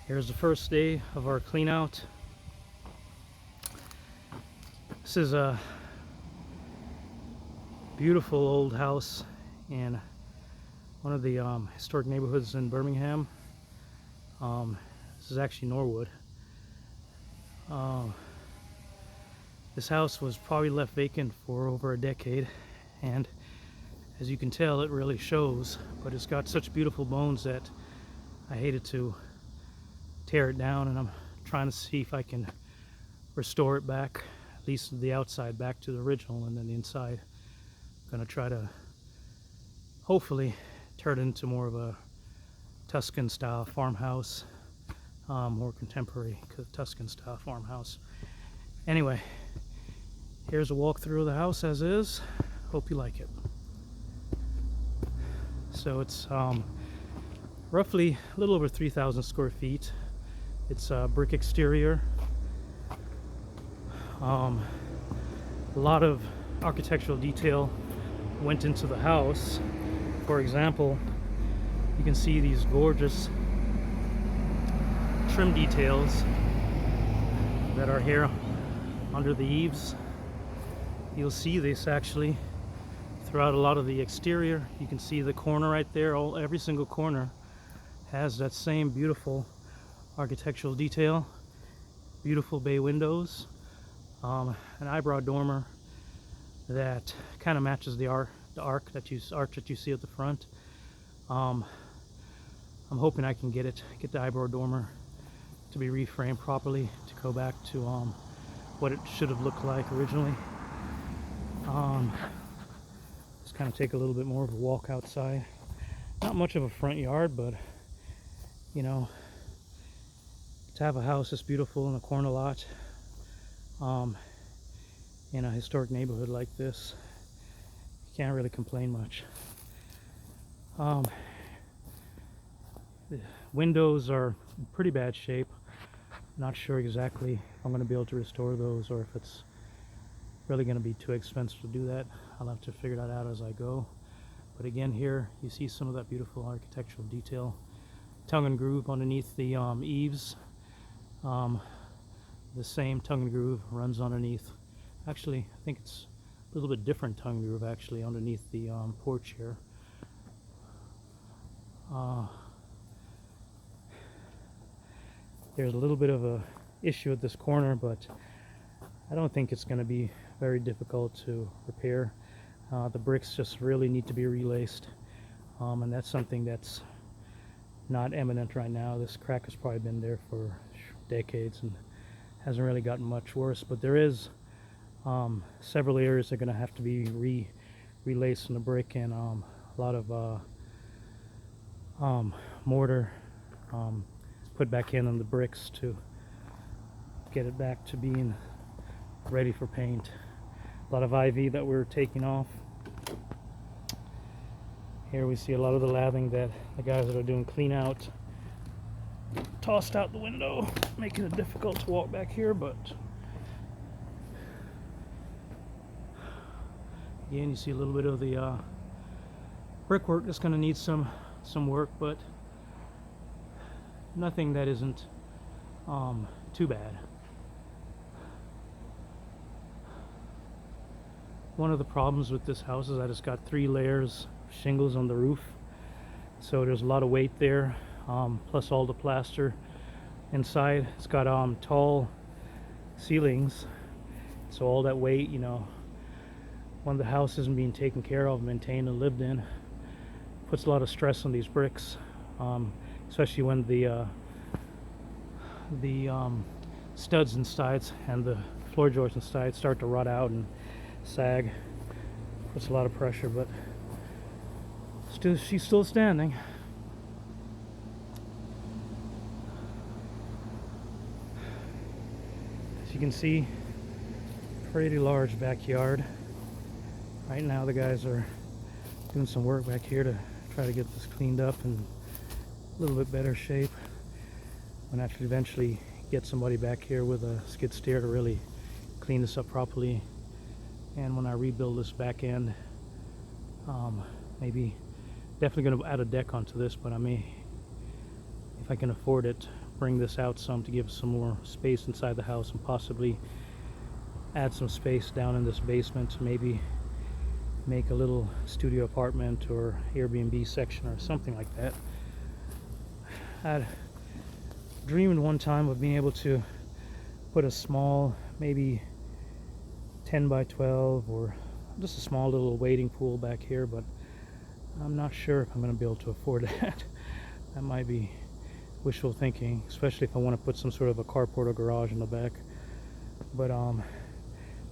Here's the first day of our clean out. This is a beautiful old house in one of the historic neighborhoods in Birmingham. This is actually Norwood. This house was probably left vacant for over a decade, and as you can tell, it really shows, but it's got such beautiful bones that I hated to tear it down, and I'm trying to see if I can restore it back, at least the outside back to the original, and then the inside I'm gonna try to hopefully turn it into more of a Tuscan style farmhouse, more contemporary Tuscan style farmhouse. Anyway, here's a walkthrough of the house as is. Hope you like it. So it's roughly a little over 3,000 square feet. It's a brick exterior. A lot of architectural detail went into the house. For example, you can see these gorgeous trim details that are here under the eaves. You'll see this actually throughout a lot of the exterior. You can see the corner right there. Every single corner has that same beautiful architectural detail. Beautiful bay windows, an eyebrow dormer that kind of matches the arch that you see at the front. I'm hoping I can get the eyebrow dormer to be reframed properly to go back to what it should have looked like originally. Just kind of take a little bit more of a walk outside. Not much of a front yard, but you know, to have a house this beautiful in a corner lot in a historic neighborhood like this, you can't really complain much. The windows are in pretty bad shape. Not sure exactly if I'm going to be able to restore those or if it's really going to be too expensive to do that. I'll have to figure that out as I go. But again, here you see some of that beautiful architectural detail. Tongue and groove underneath the eaves. The same tongue and groove runs underneath. Actually, I think it's a little bit different tongue and groove actually underneath the porch here. There's a little bit of a issue at this corner, but I don't think it's going to be very difficult to repair. The bricks just really need to be relaced, and that's something that's not eminent right now. This crack has probably been there for decades and hasn't really gotten much worse, but there is several areas that are going to have to be relaced in the brick, and a lot of mortar put back in on the bricks to get it back to being ready for paint. A lot of ivy that we're taking off. Here we see a lot of the lathing that the guys that are doing clean out tossed out the window, making it difficult to walk back here, but again you see a little bit of the brickwork that's going to need some work, but nothing that isn't too bad. One of the problems with this house is that it's got 3 layers of shingles on the roof, so there's a lot of weight there, plus all the plaster inside. It's got tall ceilings, so all that weight, you know, when the house isn't being taken care of, maintained, and lived in, puts a lot of stress on these bricks, especially when the studs and sides and the floor joists and sides start to rot out and sag. Puts a lot of pressure, but she's still standing. As you can see, pretty large backyard. Right now the guys are doing some work back here to try to get this cleaned up in a little bit better shape. I'm gonna actually eventually get somebody back here with a skid steer to really clean this up properly. And when I rebuild this back end, maybe definitely going to add a deck onto this, but I may, if I can afford it, bring this out some to give some more space inside the house, and possibly add some space down in this basement, maybe make a little studio apartment or Airbnb section or something like that. I'd dreamed one time of being able to put a small, maybe 10 by 12 or just a small little wading pool back here, but I'm not sure if I'm going to be able to afford that. That might be wishful thinking, especially if I want to put some sort of a carport or garage in the back. But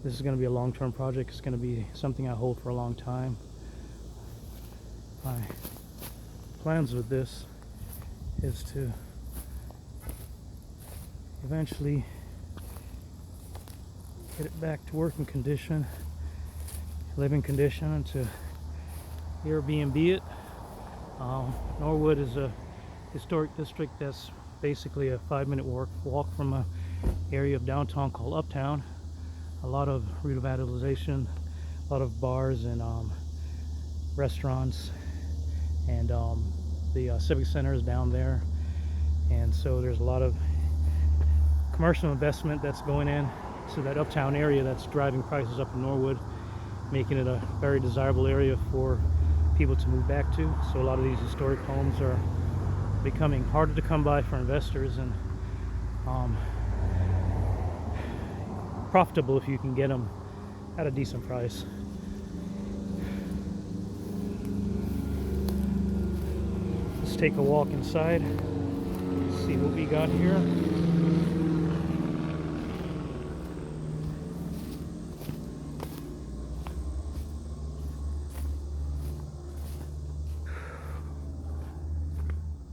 this is going to be a long-term project. It's going to be something I hold for a long time. My plans with this is to eventually get it back to working condition, living condition, and to Airbnb it. Norwood is a historic district that's basically a 5-minute walk from an area of downtown called Uptown. A lot of revitalization, a lot of bars and restaurants, and the civic center is down there, and so there's a lot of commercial investment that's going in to that Uptown area that's driving prices up in Norwood, making it a very desirable area for people to move back to. So a lot of these historic homes are becoming harder to come by for investors, and profitable if you can get them at a decent price. Let's take a walk inside, see what we got here.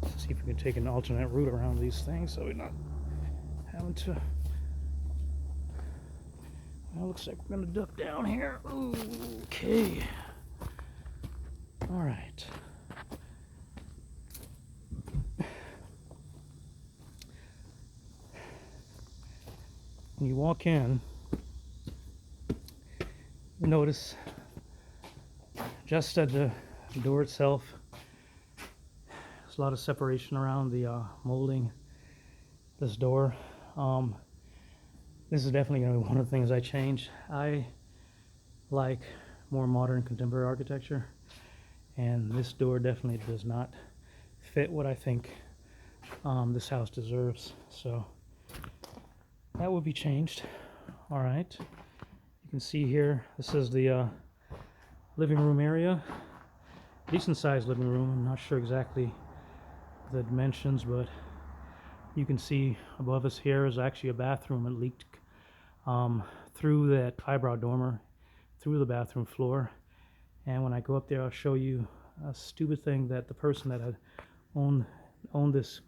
Let's see if we can take an alternate route around these things so we're not having to. Well, looks like we're gonna duck down here. Okay. All right. When you walk in, you notice just at the door itself, there's a lot of separation around the molding this door. This is definitely going to be one of the things I change. I like more modern contemporary architecture, and this door definitely does not fit what I think this house deserves. So that will be changed. All right. You can see here, this is the living room area. Decent sized living room. I'm not sure exactly the dimensions, but you can see above us here is actually a bathroom. It leaked through that eyebrow dormer, through the bathroom floor. And when I go up there, I'll show you a stupid thing that the person that had owned this,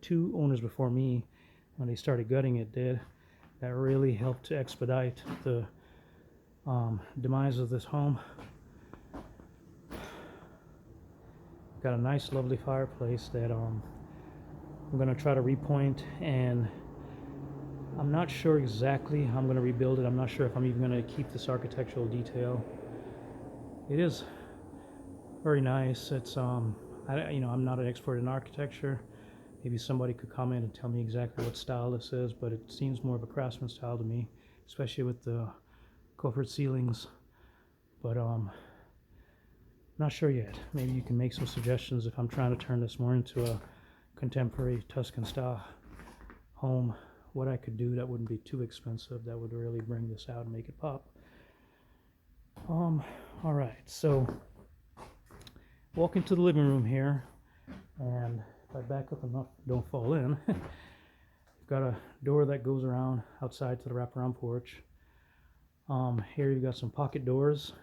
2 owners before me, when they started gutting it, did. That really helped to expedite the demise of this home. Got a nice, lovely fireplace that I'm going to try to repoint, and I'm not sure exactly how I'm going to rebuild it. I'm not sure if I'm even going to keep this architectural detail. It is very nice. It's I'm not an expert in architecture. Maybe somebody could comment and tell me exactly what style this is, but it seems more of a craftsman style to me, especially with the coffered ceilings. But not sure yet. Maybe you can make some suggestions if I'm trying to turn this more into a contemporary Tuscan style home, what I could do that wouldn't be too expensive, that would really bring this out and make it pop. All right, so walk into the living room here, and if I back up enough, don't fall in. You've got a door that goes around outside to the wraparound porch. Here you've got some pocket doors,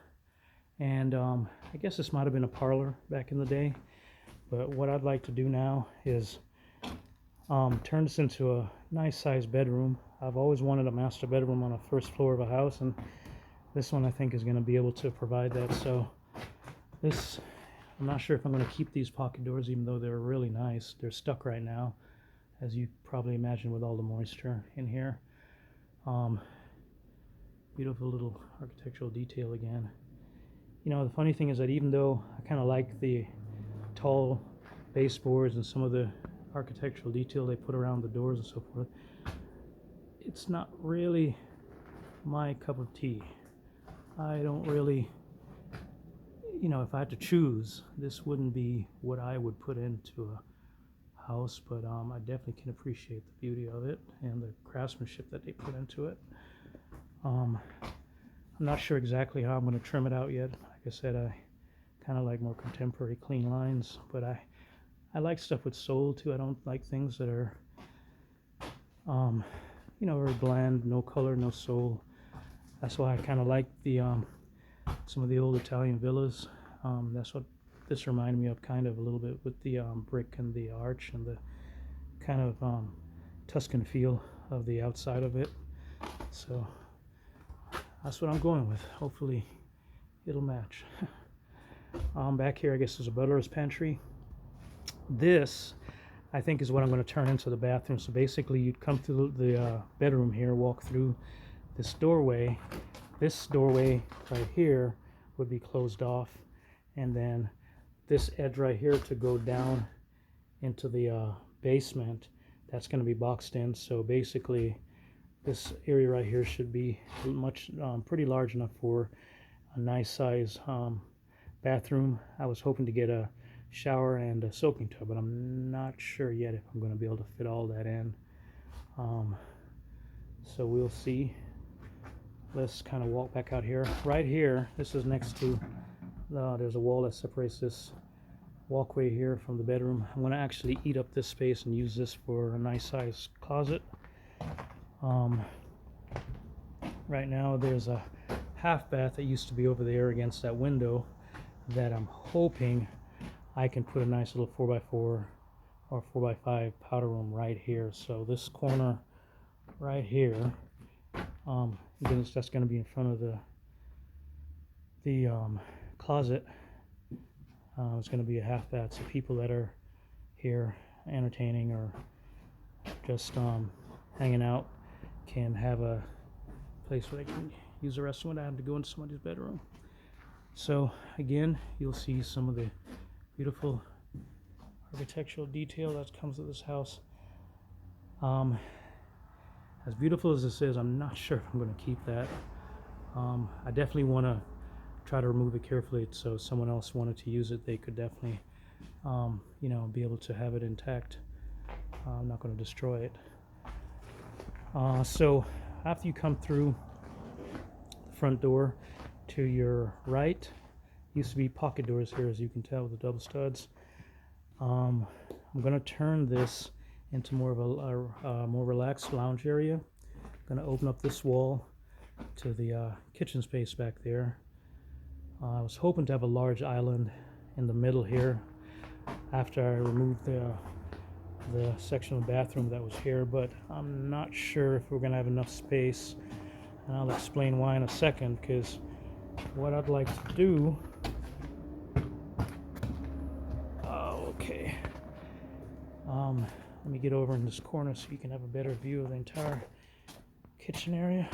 and I guess this might have been a parlor back in the day, but what I'd like to do now is turn this into a nice sized bedroom. I've always wanted a master bedroom on a first floor of a house, and this one I think is going to be able to provide that. So this, I'm not sure if I'm going to keep these pocket doors, even though they're really nice. They're stuck right now, as you probably imagine, with all the moisture in here. Beautiful little architectural detail again. You know, the funny thing is that even though I kind of like the tall baseboards and some of the architectural detail they put around the doors and so forth, it's not really my cup of tea. I don't really, you know, if I had to choose, this wouldn't be what I would put into a house, but I definitely can appreciate the beauty of it and the craftsmanship that they put into it. I'm not sure exactly how I'm going to trim it out yet. Like I said, I kind of like more contemporary clean lines, but I like stuff with soul too. I don't like things that are you know, very bland, no color, no soul. That's why I kind of like the some of the old Italian villas. That's what this reminded me of kind of a little bit, with the brick and the arch and the kind of Tuscan feel of the outside of it. So that's what I'm going with. Hopefully it'll match. Back here, I guess, is a butler's pantry. This, I think, is what I'm going to turn into the bathroom. So basically, you'd come through the bedroom here, walk through this doorway. This doorway right here would be closed off, and then this edge right here to go down into the basement, that's going to be boxed in. So basically, this area right here should be pretty large enough for a nice size bathroom. I was hoping to get a shower and a soaking tub, but I'm not sure yet if I'm going to be able to fit all that in. So we'll see. Let's kind of walk back out here. Right here, this is next to, there's a wall that separates this walkway here from the bedroom. I'm going to actually eat up this space and use this for a nice size closet. Right now there's a half bath that used to be over there against that window that I'm hoping I can put a nice little 4x4 or 4x5 powder room right here. So this corner right here, that's going to be in front of the closet. It's going to be a half bath, so people that are here entertaining or just hanging out can have a place where they can use the restroom without having to go into somebody's bedroom. So again, you'll see some of the beautiful architectural detail that comes with this house. As beautiful as this is, I'm not sure if I'm going to keep that. I definitely want to try to remove it carefully, so if someone else wanted to use it, they could definitely you know, be able to have it intact. I'm not going to destroy it. So after you come through the front door, to your right used to be pocket doors here, as you can tell, with the double studs. I'm going to turn this into more of a more relaxed lounge area. I'm going to open up this wall to the kitchen space back there. I was hoping to have a large island in the middle here after I removed the section of the bathroom that was here, but I'm not sure if we're going to have enough space, and I'll explain why in a second, because what I'd like to do, okay, let me get over in this corner so you can have a better view of the entire kitchen area.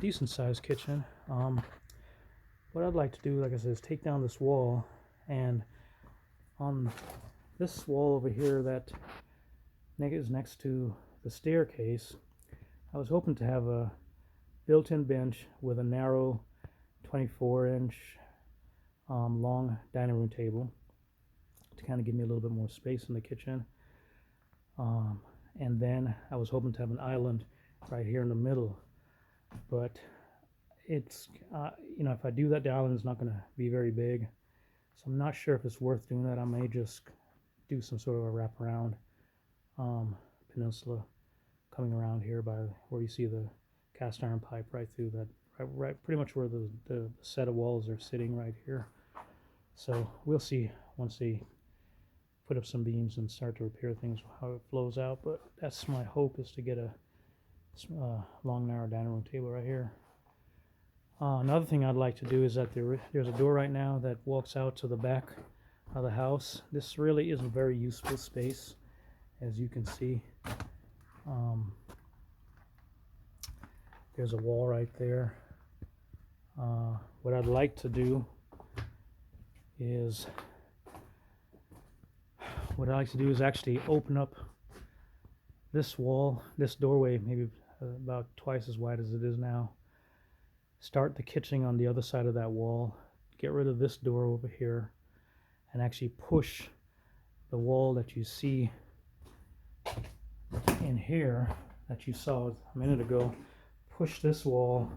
Decent sized kitchen. What I'd like to do, like I said, is take down this wall, and on this wall over here that is next to the staircase, I was hoping to have a built-in bench with a narrow 24-inch long dining room table to kind of give me a little bit more space in the kitchen. And then I was hoping to have an island right here in the middle, but it's you know, if I do that, the island is not going to be very big, so I'm not sure if it's worth doing that. I may just do some sort of a wraparound peninsula coming around here by where you see the cast iron pipe right through that, right pretty much where the set of walls are sitting right here. So we'll see once they put up some beams and start to repair things how it flows out, but that's my hope, is to get a long narrow dining room table right here. Another thing I'd like to do is that there's a door right now that walks out to the back of the house. This really is a very useful space, as you can see. There's a wall right there. What I'd like to do is what I like to do is actually open up this wall, this doorway, maybe about twice as wide as it is now. Start the kitchen on the other side of that wall. Get rid of this door over here and actually push the wall that you see in here that you saw a minute ago. Push this wall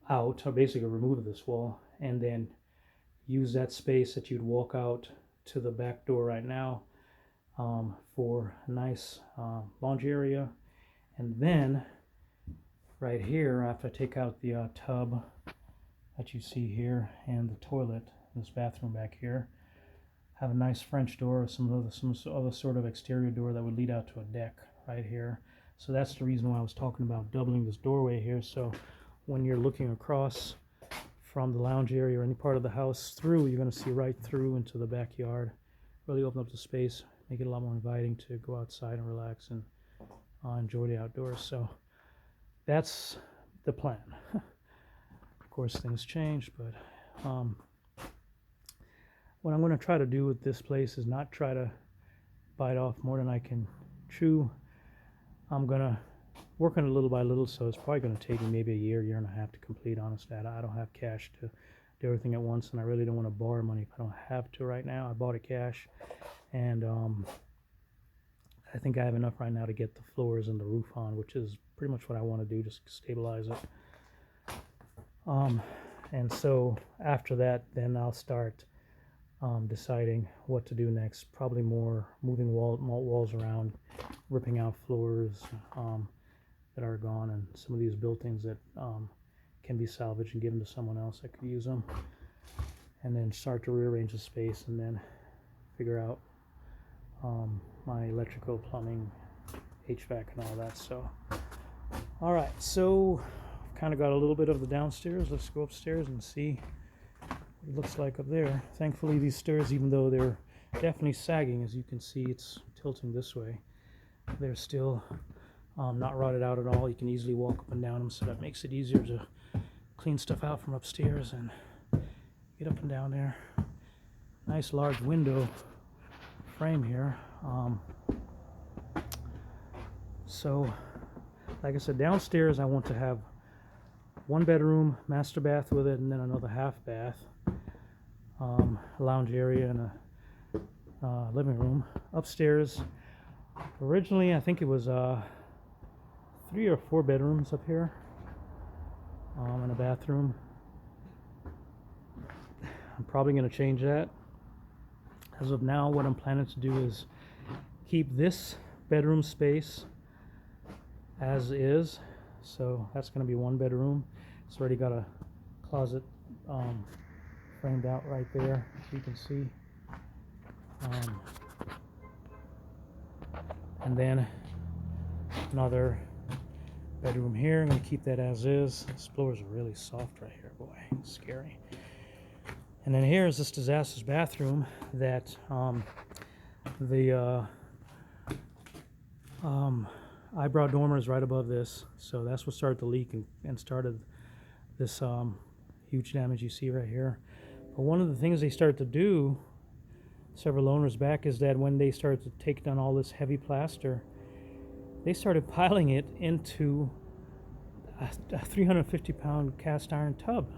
out, or basically remove this wall, and then use that space that you'd walk out to the back door right now for a nice laundry area. And then right here, after I take out the tub that you see here and the toilet, this bathroom back here, have a nice French door or some other sort of exterior door that would lead out to a deck right here. So that's the reason why I was talking about doubling this doorway here. So when you're looking across from the lounge area or any part of the house through, you're going to see right through into the backyard. Really open up the space, make it a lot more inviting to go outside and relax and enjoy the outdoors. So that's the plan. Of course, things change, but what I'm going to try to do with this place is not try to bite off more than I can chew. I'm going to work on it little by little, so it's probably going to take me maybe a year and a half to complete. Honestly, I don't have cash to do everything at once, and I really don't want to borrow money if I don't have to right now. I bought it cash, and I think I have enough right now to get the floors and the roof on, which is pretty much what I want to do, just stabilize it. And so after that, then I'll start deciding what to do next. Probably more moving walls around, ripping out floors that are gone, and some of these built-ins that can be salvaged and given to someone else that could use them. And then start to rearrange the space, and then figure out my electrical, plumbing, HVAC, and all that. So, all right. So, I've kind of got a little bit of the downstairs. Let's go upstairs and see what it looks like up there. Thankfully, these stairs, even though they're definitely sagging, as you can see, it's tilting this way. They're still not rotted out at all. You can easily walk up and down them, so that makes it easier to clean stuff out from upstairs and get up and down there. Nice large window frame here. So, like I said, downstairs I want to have one bedroom, master bath with it, and then another half bath, a lounge area, and a living room. Upstairs, originally I think it was 3 or 4 bedrooms up here, and a bathroom. I'm probably going to change that. As of now, what I'm planning to do is keep this bedroom space as is. So that's going to be one bedroom. It's already got a closet framed out right there, as you can see. And then another bedroom here. I'm going to keep that as is. This floor is really soft right here, boy, it's scary. And then here is this disaster's bathroom that eyebrow dormer is right above this, so that's what started the leak and started this huge damage you see right here. But one of the things they started to do several owners back is that when they started to take down all this heavy plaster, they started piling it into a 350-pound cast iron tub.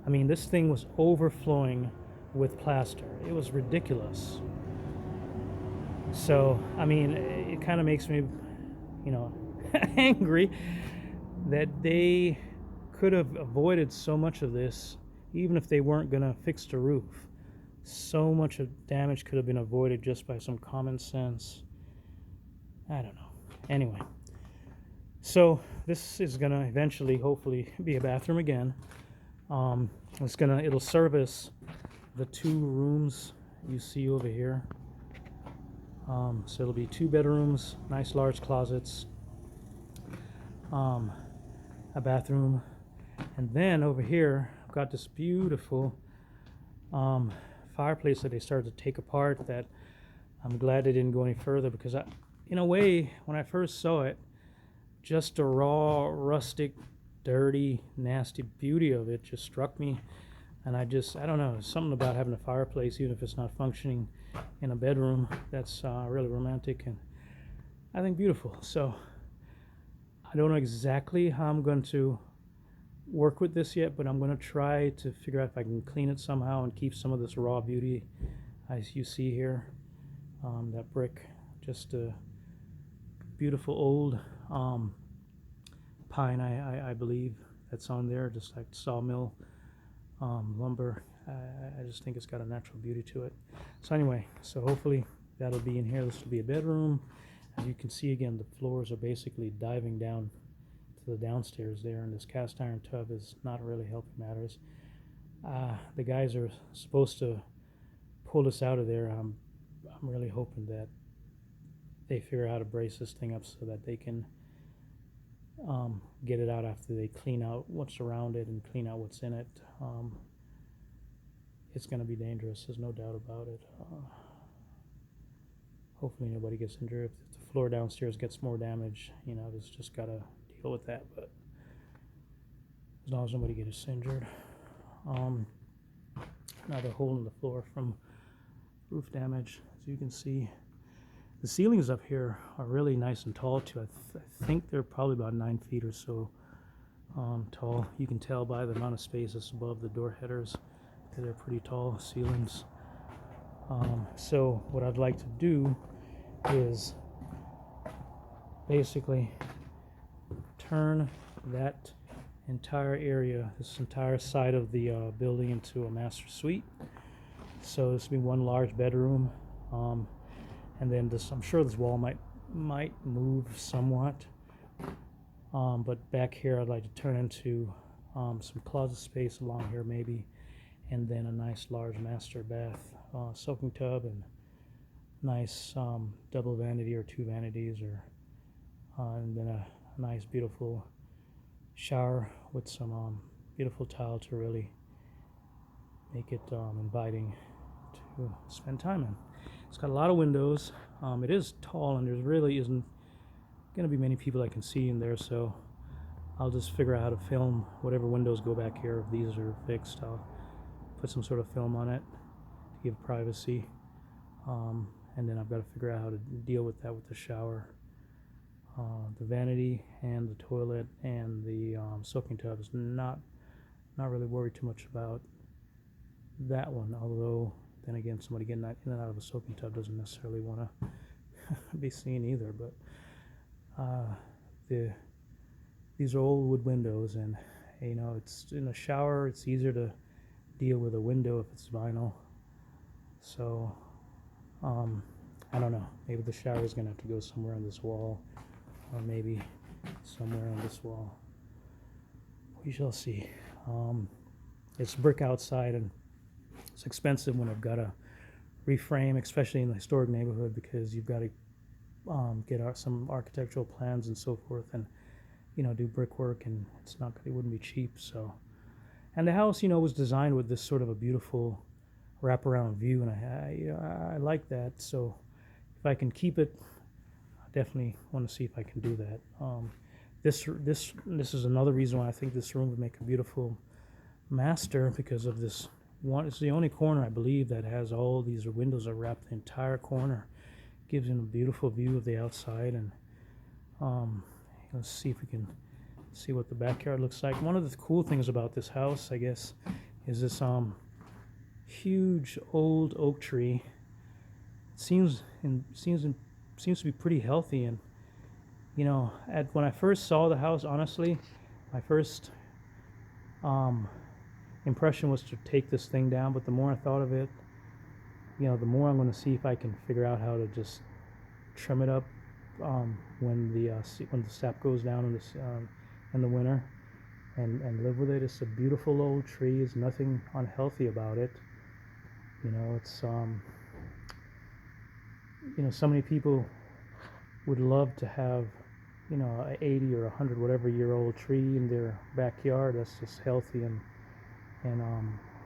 I mean, this thing was overflowing with plaster. It was ridiculous. So, I mean, it kind of makes me, angry that they could have avoided so much of this, even if they weren't going to fix the roof. So much of damage could have been avoided just by some common sense. I don't know. Anyway, so this is going to eventually, hopefully, be a bathroom again. It'll service the 2 rooms you see over here. So it'll be 2 bedrooms, nice large closets, a bathroom, and then over here I've got this beautiful fireplace that they started to take apart that I'm glad they didn't go any further, because in a way, when I first saw it, just the raw, rustic, dirty, nasty beauty of it just struck me And I don't know, something about having a fireplace, even if it's not functioning in a bedroom, that's really romantic and I think beautiful. So I don't know exactly how I'm going to work with this yet, but I'm going to try to figure out if I can clean it somehow and keep some of this raw beauty as you see here. That brick, just a beautiful old pine, I believe that's on there, just like sawmill lumber. I just think it's got a natural beauty to it. So anyway, so hopefully that'll be in here. This will be a bedroom. As you can see again, the floors are basically diving down to the downstairs there, and this cast iron tub is not really helping matters. The guys are supposed to pull us out of there. I'm really hoping that they figure out how to brace this thing up so that they can get it out after they clean out what's around it and clean out what's in it. It's going to be dangerous, there's no doubt about it. Hopefully nobody gets injured. If the floor downstairs gets more damage, you know, there's just got to deal with that. But as long as nobody gets injured. Another hole in the floor from roof damage. As you can see, the ceilings up here are really nice and tall too. I think they're probably about 9 feet or so tall. You can tell by the amount of space that's above the door headers that they're pretty tall ceilings. So what I'd like to do is basically turn that entire area, this entire side of the building into a master suite. So this will be one large bedroom, and then this, I'm sure this wall might move somewhat, but back here I'd like to turn into some closet space along here maybe, and then a nice large master bath, soaking tub, and nice double vanity or 2 vanities, or and then a nice beautiful shower with some beautiful tile to really make it inviting to spend time in. It's got a lot of windows. It is tall, and there really isn't going to be many people I can see in there, so I'll just figure out how to film whatever windows go back here. If these are fixed, I'll put some sort of film on it to give privacy, and then I've got to figure out how to deal with that with the shower, the vanity, and the toilet, and the soaking tub. Is not really worried too much about that one, although then again, somebody getting in and out of a soaking tub doesn't necessarily want to be seen either. But these are old wood windows, and you know, it's in a shower, it's easier to deal with a window if it's vinyl. So I don't know, maybe the shower is going to have to go somewhere on this wall, or maybe somewhere on this wall. We shall see. It's brick outside, and it's expensive when I've got to reframe, especially in the historic neighborhood, because you've got to get some architectural plans and so forth, and you know, do brickwork, and it wouldn't be cheap. So, and the house, you know, was designed with this sort of a beautiful wraparound view, and I like that. So if I can keep it, I definitely want to see if I can do that. This is another reason why I think this room would make a beautiful master, because of this one. It's the only corner I believe that has all these windows that wrap the entire corner. Gives you a beautiful view of the outside, and let's see if we can see what the backyard looks like. One of the cool things about this house, I guess, is this huge old oak tree. It seems to be pretty healthy, and you know, when I first saw the house, honestly, my first impression was to take this thing down. But the more I thought of it, you know, the more I'm going to see if I can figure out how to just trim it up when the sap goes down in the winter, and live with it. It's a beautiful old tree. There's nothing unhealthy about it. You know, it's you know, so many people would love to have, you know, a 80 or 100 whatever year old tree in their backyard that's just healthy, and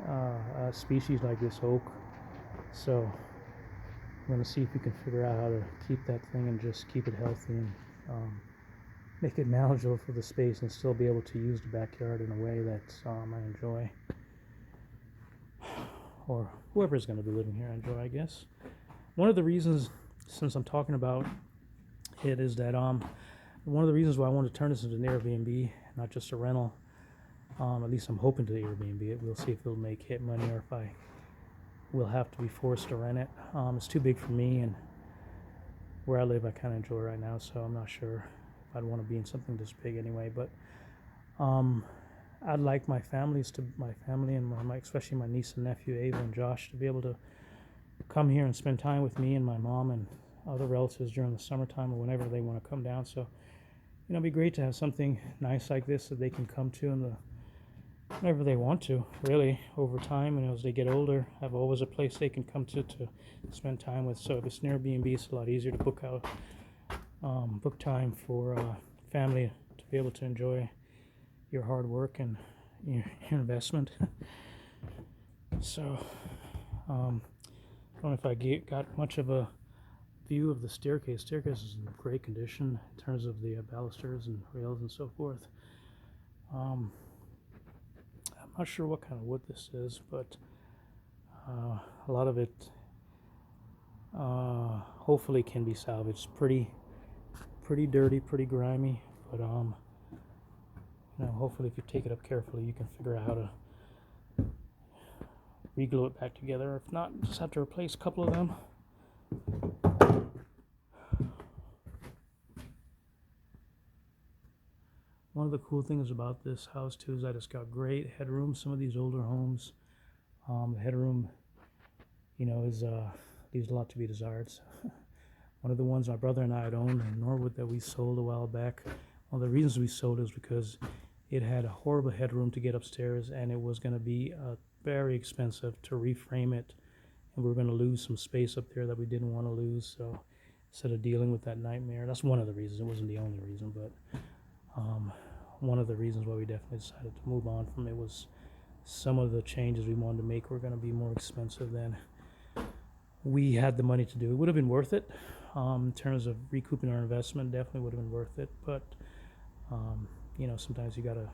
a species like this oak. So I'm going to see if we can figure out how to keep that thing and just keep it healthy, and make it manageable for the space, and still be able to use the backyard in a way that I enjoy. or whoever's going to be living here enjoy, I guess. One of the reasons, since I'm talking about it, is that one of the reasons why I want to turn this into an Airbnb, not just a rental. At least I'm hoping to Airbnb it. We'll see if it'll make hit money or if I will have to be forced to rent it. It's too big for me, and where I live I kind of enjoy right now, so I'm not sure if I'd want to be in something this big anyway. But I'd like my family and my especially my niece and nephew Ava and Josh to be able to come here and spend time with me and my mom and other relatives during the summertime or whenever they want to come down. So it'd be great to have something nice like this that they can come to whenever they want to, really, over time. And as they get older, have always a place they can come to spend time with. So if it's an Airbnb, it's a lot easier to book time for family to be able to enjoy your hard work and your investment. So I don't know if I got much of a view of the staircase. Staircase is in great condition in terms of the balusters and rails and so forth. I'm not sure what kind of wood this is, but a lot of it hopefully can be salvaged. Pretty dirty, pretty grimy, but hopefully if you take it up carefully, you can figure out how to re-glue it back together. If not, just have to replace a couple of them. One of the cool things about this house too is that it's got great headroom. Some of these older homes, the headroom, is leaves a lot to be desired. So one of the ones my brother and I had owned in Norwood that we sold a while back. One of the reasons we sold is because it had a horrible headroom to get upstairs, and it was going to be very expensive to reframe it, and we were going to lose some space up there that we didn't want to lose. So instead of dealing with that nightmare, that's one of the reasons. It wasn't the only reason, but one of the reasons why we definitely decided to move on from it was some of the changes we wanted to make were going to be more expensive than we had the money to do. It would have been worth it in terms of recouping our investment. Definitely would have been worth it, but sometimes you gotta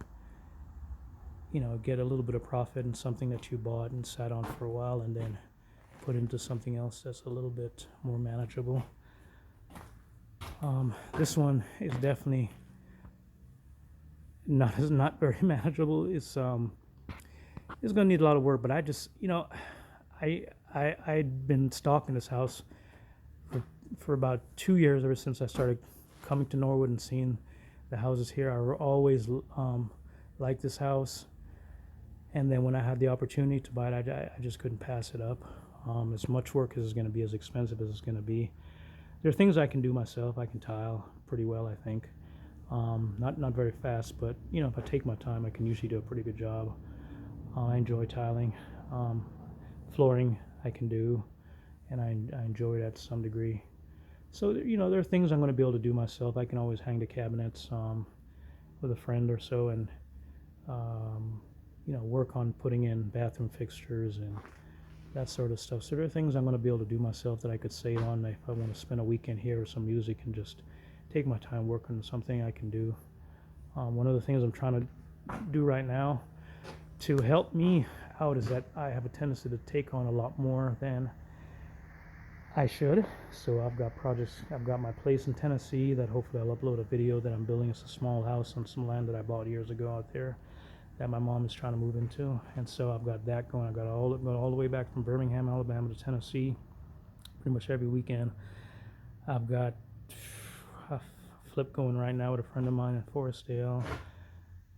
get a little bit of profit in something that you bought and sat on for a while, and then put into something else that's a little bit more manageable. This one is definitely not very manageable. It's going to need a lot of work, but I just I'd been stalking this house for about 2 years, ever since I started coming to Norwood and seeing the houses here. I always liked this house, and then when I had the opportunity to buy it, I just couldn't pass it up. As much work as it's going to be, as expensive as it's going to be, there are things I can do myself. I can tile pretty well, I think. Not very fast, but if I take my time, I can usually do a pretty good job. I enjoy tiling. Flooring I can do, and I enjoy it to some degree. So there are things I'm going to be able to do myself. I can always hang the cabinets with a friend or so, and work on putting in bathroom fixtures and that sort of stuff. So there are things I'm going to be able to do myself that I could save on if I want to spend a weekend here or some music and just take my time working on something I can do. One of the things I'm trying to do right now to help me out is that I have a tendency to take on a lot more than I should. So I've got projects. I've got my place in Tennessee that hopefully I'll upload a video that I'm building. It's a small house on some land that I bought years ago out there that my mom is trying to move into, and so I've got that going. I've got all the way back from Birmingham, Alabama to Tennessee pretty much every weekend. I've got a flip going right now with a friend of mine in Forestdale.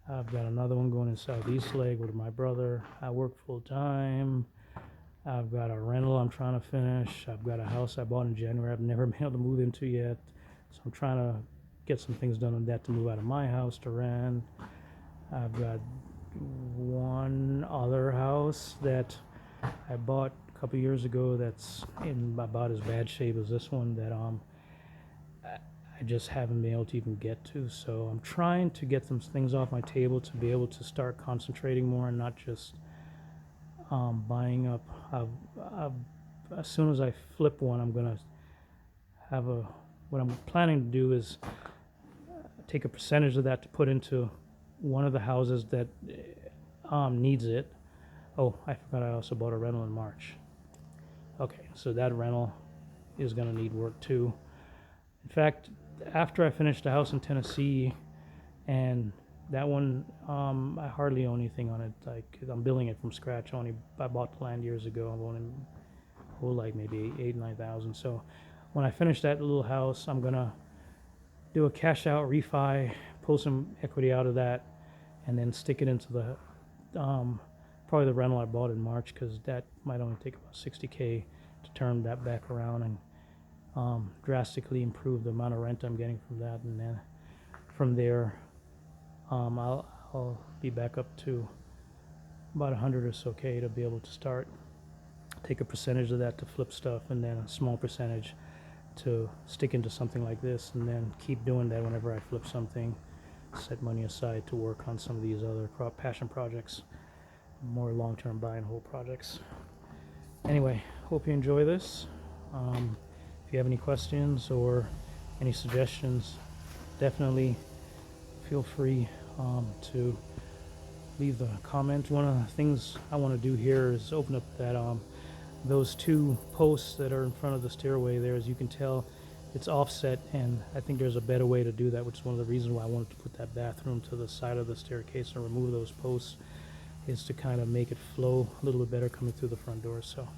I've got another one going in Southeast Lake with my brother. I work full time. I've got a rental I'm trying to finish. I've got a house I bought in January I've never been able to move into yet. So I'm trying to get some things done on that to move out of my house to rent. I've got one other house that I bought a couple years ago that's in about as bad shape as this one that I just haven't been able to even get to. So I'm trying to get some things off my table to be able to start concentrating more and not just buying up. As soon as I flip one, I'm going to have what I'm planning to do is take a percentage of that to put into one of the houses that needs it. Oh, I forgot I also bought a rental in March. Okay, so that rental is going to need work too. In fact, after I finished the house in Tennessee, and that one, I hardly own anything on it. Like, I'm building it from scratch. I bought the land years ago. I've only like maybe 8, 9 thousand. So when I finish that little house, I'm gonna do a cash out refi, pull some equity out of that, and then stick it into the probably the rental I bought in March, because that might only take about 60K to turn that back around and drastically improve the amount of rent I'm getting from that. And then from there, I'll be back up to about 100 or so K to be able to start. Take a percentage of that to flip stuff, and then a small percentage to stick into something like this, and then keep doing that whenever I flip something. Set money aside to work on some of these other passion projects, more long-term buy and hold projects. Anyway, hope you enjoy this. If you have any questions or any suggestions, definitely feel free to leave the comment. One of the things I want to do here is open up that those two posts that are in front of the stairway there. As you can tell, it's offset, and I think there's a better way to do that, which is one of the reasons why I wanted to put that bathroom to the side of the staircase and remove those posts, is to kind of make it flow a little bit better coming through the front door. So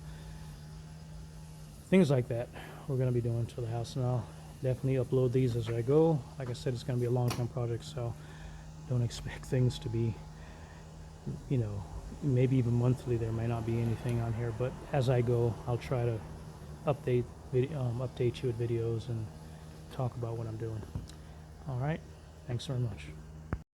things like that we're going to be doing to the house, and I'll definitely upload these as I go. Like I said, it's going to be a long-term project, so don't expect things to be, maybe even monthly. There may not be anything on here, but as I go, I'll try to update you with videos and talk about what I'm doing. All right, thanks very much.